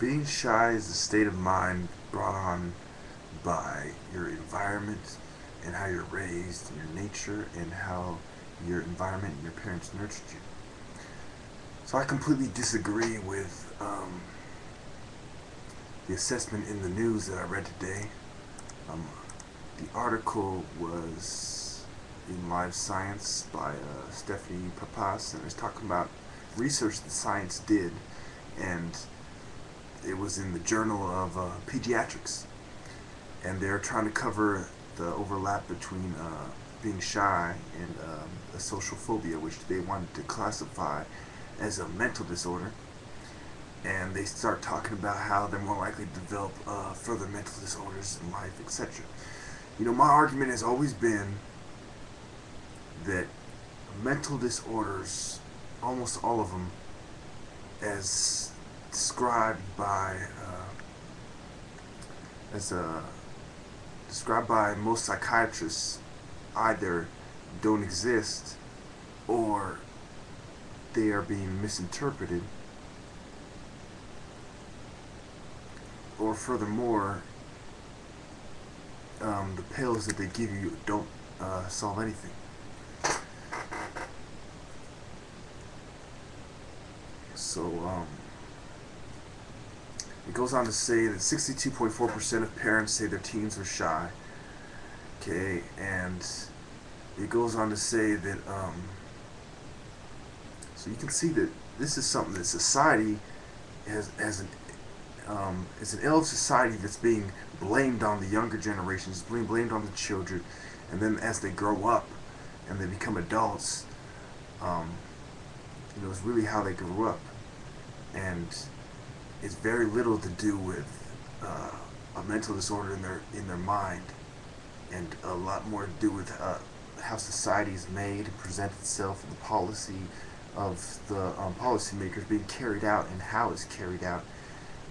Being shy is a state of mind brought on by your environment and how you're raised, and your nature, and how your environment and your parents nurtured you. So I completely disagree with the assessment in the news that I read today. Um, the article was in Live Science by Stephanie Papas, and it was talking about research that science did, and it was in the Journal of Pediatrics, and they're trying to cover the overlap between being shy and a social phobia, which they wanted to classify as a mental disorder. And they start talking about how they're more likely to develop further mental disorders in life, etc. You know, my argument has always been that mental disorders, almost all of them, as described by most psychiatrists, either don't exist or they are being misinterpreted, or furthermore, the pills that they give you don't solve anything. So it goes on to say that 62.4% of parents say their teens are shy. Okay, and it goes on to say that so you can see that this is something that society it's an ill of society that's being blamed on the younger generations, being blamed on the children, and then as they grow up and they become adults, it's really how they grew up, and it's very little to do with a mental disorder in their mind, and a lot more to do with how society is made and presents itself, and the policy of the policymakers being carried out and how it's carried out,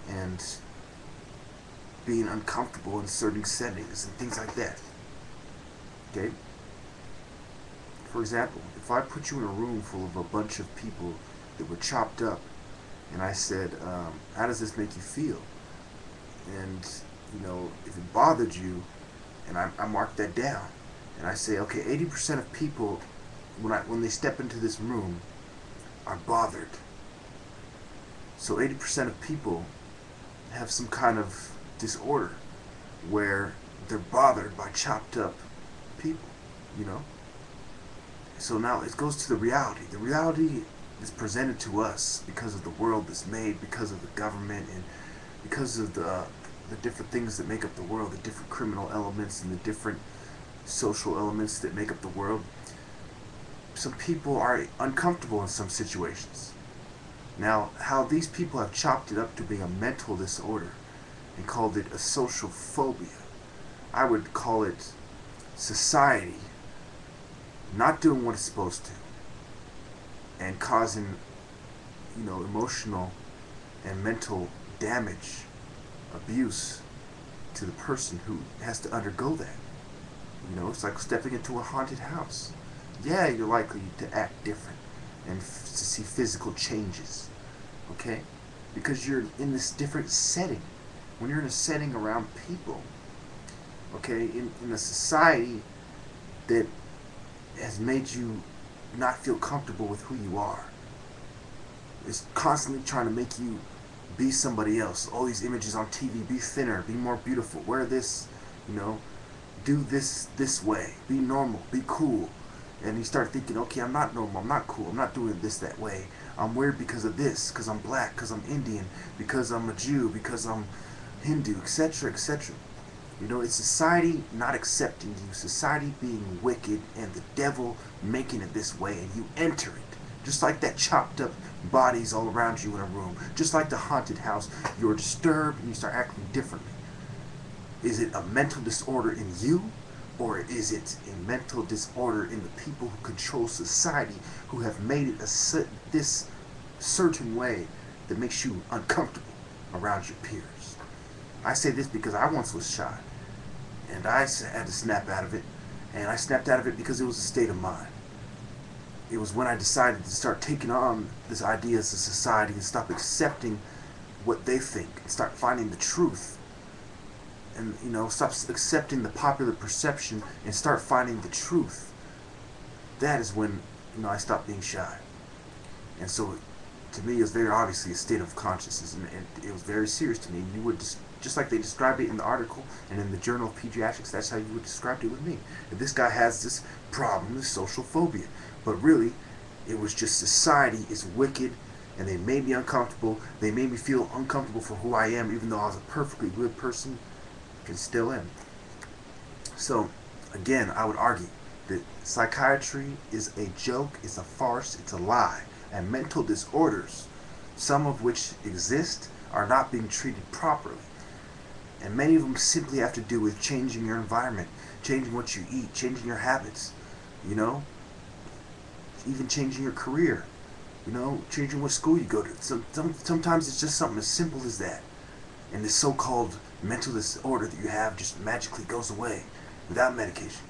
and being uncomfortable in certain settings and things like that. Okay? For example, if I put you in a room full of a bunch of people that were chopped up, and I said, how does this make you feel? And, if it bothered you, and I marked that down, and I say, okay, 80% of people, when they step into this room, are bothered. So 80% of people have some kind of disorder where they're bothered by chopped up people, So now it goes to the reality. The reality is presented to us because of the world that's made, because of the government, and because of the different things that make up the world, the different criminal elements and the different social elements that make up the world. Some people are uncomfortable in some situations. Now, how these people have chopped it up to being a mental disorder and called it a social phobia, I would call it society not doing what it's supposed to and causing, emotional and mental damage, abuse to the person who has to undergo that. It's like stepping into a haunted house. Yeah, you're likely to act different and to see physical changes, okay? Because you're in this different setting. When you're in a setting around people, okay, in a society that has made you not feel comfortable with who you are. It's constantly trying to make you be somebody else. All these images on TV, be thinner, be more beautiful, wear this, do this way, be normal, be cool. And you start thinking, okay, I'm not normal, I'm not cool, I'm not doing this that way. I'm weird because of this, because I'm black, because I'm Indian, because I'm a Jew, because I'm Hindu, etc., etc. It's society not accepting you, society being wicked, and the devil making it this way, and you enter it. Just like that chopped up bodies all around you in a room, just like the haunted house, you're disturbed and you start acting differently. Is it a mental disorder in you? Or is it a mental disorder in the people who control society, who have made it this certain way that makes you uncomfortable around your peers? I say this because I once was shy, and I had to snap out of it, and I snapped out of it because it was a state of mind. It was when I decided to start taking on this idea as a society and stop accepting what they think and start finding the truth, and stop accepting the popular perception and start finding the truth, that is when I stopped being shy. And so to me, it was very obviously a state of consciousness, and it was very serious to me. You would just like they described it in the article and in the Journal of Pediatrics, that's how you would describe it with me. That this guy has this problem, this social phobia. But really, it was just society is wicked, and they made me uncomfortable. They made me feel uncomfortable for who I am, even though I was a perfectly good person, and still am. So, again, I would argue that psychiatry is a joke, it's a farce, it's a lie. And mental disorders, some of which exist, are not being treated properly. And many of them simply have to do with changing your environment, changing what you eat, changing your habits, even changing your career, changing what school you go to. Sometimes it's just something as simple as that. And this so-called mental disorder that you have just magically goes away without medication.